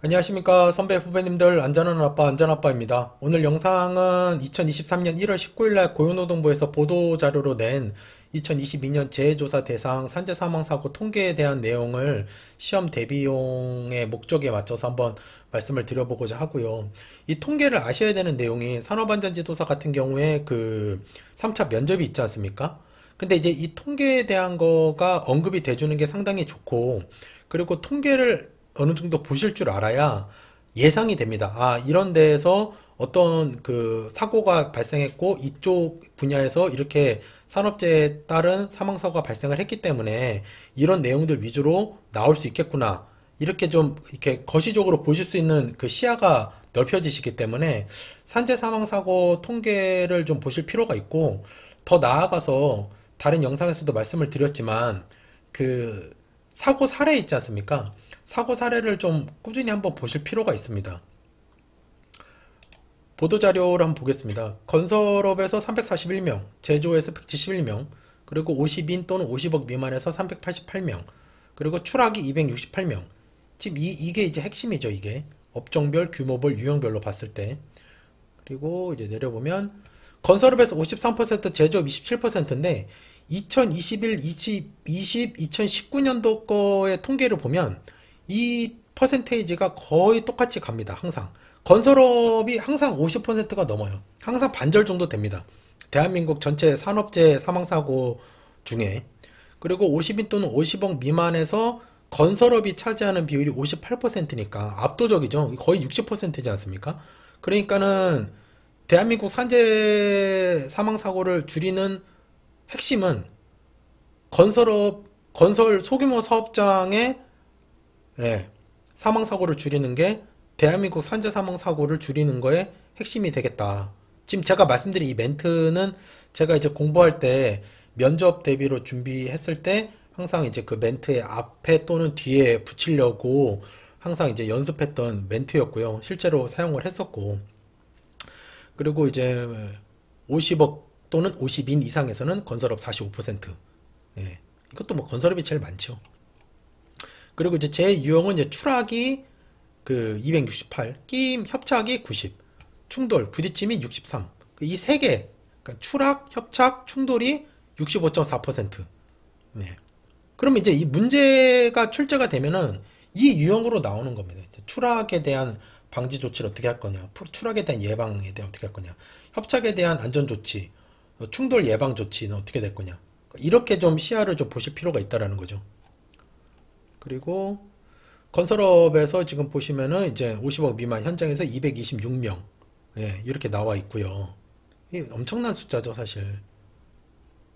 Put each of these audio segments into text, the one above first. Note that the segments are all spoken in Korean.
안녕하십니까 선배 후배님들, 안전한 아빠 안전아빠입니다. 오늘 영상은 2023년 1월 19일날 고용노동부에서 보도자료로 낸 2022년 재해조사 대상 산재사망사고 통계에 대한 내용을 시험 대비용의 목적에 맞춰서 한번 말씀을 드려보고자 하고요. 이 통계를 아셔야 되는 내용이 산업안전지도사 같은 경우에 그 3차 면접이 있지 않습니까? 근데 이제 이 통계에 대한 거가 언급이 돼주는 게 상당히 좋고, 그리고 통계를 어느 정도 보실 줄 알아야 예상이 됩니다. 아, 이런 데에서 어떤 그 사고가 발생했고 이쪽 분야에서 이렇게 산업재해에 따른 사망사고가 발생을 했기 때문에 이런 내용들 위주로 나올 수 있겠구나. 이렇게 좀 이렇게 거시적으로 보실 수 있는 그 시야가 넓혀지시기 때문에 산재 사망사고 통계를 좀 보실 필요가 있고, 더 나아가서 다른 영상에서도 말씀을 드렸지만 그 사고 사례 있지 않습니까? 사고 사례를 좀 꾸준히 한번 보실 필요가 있습니다. 보도자료를 한번 보겠습니다. 건설업에서 341명, 제조에서 171명, 그리고 50인 또는 50억 미만에서 388명, 그리고 추락이 268명. 지금 이게 이제 핵심이죠, 이게. 업종별, 규모별, 유형별로 봤을 때. 그리고 이제 내려보면 건설업에서 53%, 제조업 27%인데 2021, 2020, 2019년도 거의 통계를 보면 이 퍼센테이지가 거의 똑같이 갑니다. 항상 건설업이 항상 50%가 넘어요. 항상 반절 정도 됩니다. 대한민국 전체 산업재해 사망사고 중에. 그리고 50인 또는 50억 미만에서 건설업이 차지하는 비율이 58%니까 압도적이죠. 거의 60%지 않습니까? 그러니까는 대한민국 산재 사망사고를 줄이는 핵심은 건설 소규모 사업장의 사망사고를 줄이는 게 대한민국 산재 사망사고를 줄이는 거에 핵심이 되겠다. 지금 제가 말씀드린 이 멘트는 제가 이제 공부할 때 면접 대비로 준비했을 때 항상 이제 그 멘트의 앞에 또는 뒤에 붙이려고 항상 이제 연습했던 멘트였고요. 실제로 사용을 했었고. 그리고 이제 50억 또는 50인 이상에서는 건설업 45%. 예. 이것도 뭐 건설업이 제일 많죠. 그리고 이제 제 유형은 이제 추락이 그 268, 끼임, 협착이 90, 충돌, 부딪힘이 63. 이 세 개, 그러니까 추락, 협착, 충돌이 65.4%. 네. 그러면 이제 이 문제가 출제가 되면은 이 유형으로 나오는 겁니다. 추락에 대한 방지 조치를 어떻게 할 거냐, 추락에 대한 예방에 대한 어떻게 할 거냐, 협착에 대한 안전 조치, 충돌 예방 조치는 어떻게 될 거냐. 이렇게 좀 시야를 좀 보실 필요가 있다라는 거죠. 그리고 건설업에서 지금 보시면은 이제 50억 미만 현장에서 226명, 예, 이렇게 나와 있고요. 이게 엄청난 숫자죠, 사실.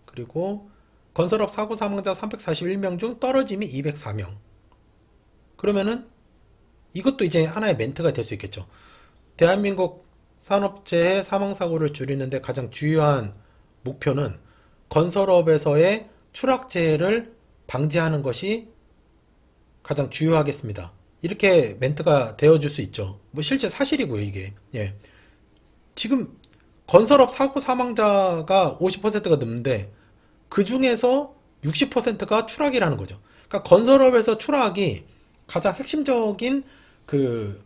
그리고 건설업 사고 사망자 341명 중 떨어짐이 204명. 그러면은 이것도 이제 하나의 멘트가 될 수 있겠죠. 대한민국 산업재해 사망사고를 줄이는데 가장 중요한 목표는 건설업에서의 추락재해를 방지하는 것이 가장 주요하겠습니다. 이렇게 멘트가 되어줄 수 있죠. 뭐 실제 사실이고요, 이게. 예. 지금 건설업 사고 사망자가 50%가 넘는데 그 중에서 60%가 추락이라는 거죠. 그러니까 건설업에서 추락이 가장 핵심적인 그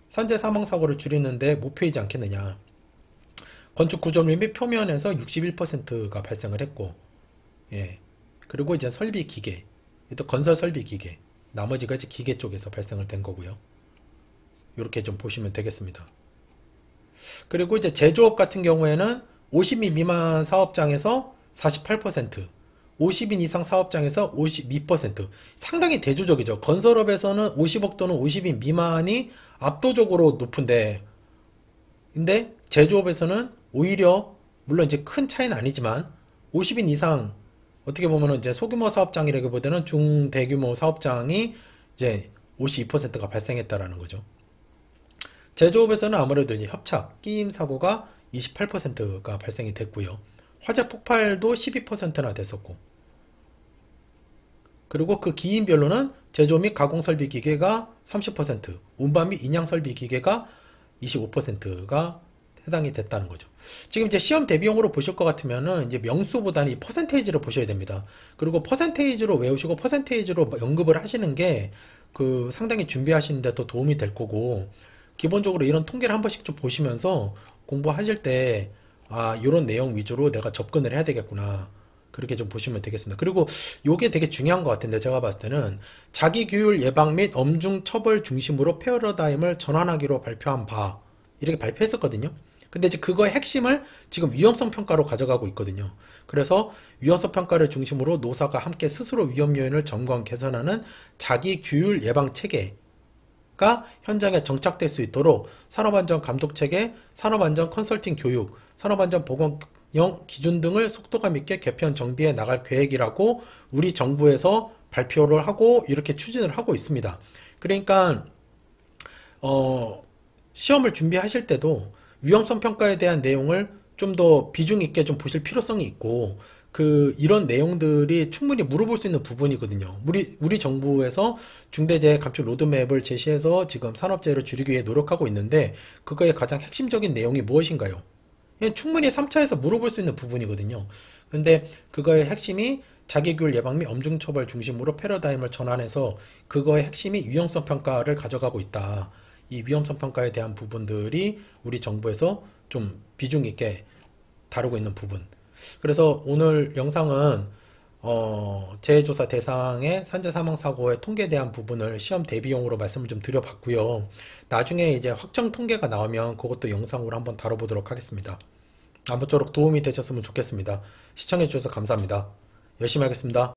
산재 사망 사고를 줄이는데 목표이지 않겠느냐. 건축 구조물 및 표면에서 61%가 발생을 했고, 예. 그리고 이제 설비 기계, 또 건설 설비 기계, 나머지가 이제 기계 쪽에서 발생을 된 거고요. 이렇게 좀 보시면 되겠습니다. 그리고 이제 제조업 같은 경우에는 50인 미만 사업장에서 48%, 50인 이상 사업장에서 52%. 상당히 대조적이죠. 건설업에서는 50억 또는 50인 미만이 압도적으로 높은데, 근데 제조업에서는 오히려 물론 이제 큰 차이는 아니지만 50인 이상, 어떻게 보면은 이제 소규모 사업장이라기보다는 중대규모 사업장이 이제 52%가 발생했다라는 거죠. 제조업에서는 아무래도 이제 협착, 끼임 사고가 28%가 발생이 됐고요. 화재 폭발도 12%나 됐었고. 그리고 그 기인별로는 제조 및 가공 설비 기계가 30%, 운반 및 인양 설비 기계가 25%가 해당이 됐다는 거죠. 지금 이제 시험 대비용으로 보실 것 같으면은 이제 명수보다는 이 퍼센테이지를 보셔야 됩니다. 그리고 퍼센테이지로 외우시고 퍼센테이지로 연급을 하시는 게 그 상당히 준비하시는데 더 도움이 될 거고, 기본적으로 이런 통계를 한 번씩 좀 보시면서 공부하실 때, 아, 이런 내용 위주로 내가 접근을 해야 되겠구나. 그렇게 좀 보시면 되겠습니다. 그리고 요게 되게 중요한 것 같은데, 제가 봤을 때는 자기 규율 예방 및 엄중 처벌 중심으로 패러다임을 전환하기로 발표한 바, 이렇게 발표했었거든요. 근데 이제 그거의 핵심을 지금 위험성 평가로 가져가고 있거든요. 그래서 위험성 평가를 중심으로 노사가 함께 스스로 위험 요인을 점검 개선하는 자기 규율 예방 체계가 현장에 정착될 수 있도록 산업안전 감독 체계, 산업안전 컨설팅 교육, 산업안전 보건형 기준 등을 속도감 있게 개편 정비해 나갈 계획이라고 우리 정부에서 발표를 하고 이렇게 추진을 하고 있습니다. 그러니까 시험을 준비하실 때도 위험성 평가에 대한 내용을 좀 더 비중 있게 좀 보실 필요성이 있고, 이런 내용들이 충분히 물어볼 수 있는 부분이거든요. 우리 정부에서 중대재해 감축 로드맵을 제시해서 지금 산업재해를 줄이기 위해 노력하고 있는데, 그거의 가장 핵심적인 내용이 무엇인가요? 충분히 3차에서 물어볼 수 있는 부분이거든요. 근데 그거의 핵심이 자기규율 예방 및 엄중처벌 중심으로 패러다임을 전환해서 그거의 핵심이 위험성 평가를 가져가고 있다. 이 위험성 평가에 대한 부분들이 우리 정부에서 좀 비중 있게 다루고 있는 부분. 그래서 오늘 영상은 재해조사 대상의 산재 사망 사고의 통계에 대한 부분을 시험 대비용으로 말씀을 좀 드려봤고요. 나중에 이제 확정 통계가 나오면 그것도 영상으로 한번 다뤄보도록 하겠습니다. 아무쪼록 도움이 되셨으면 좋겠습니다. 시청해주셔서 감사합니다. 열심히 하겠습니다.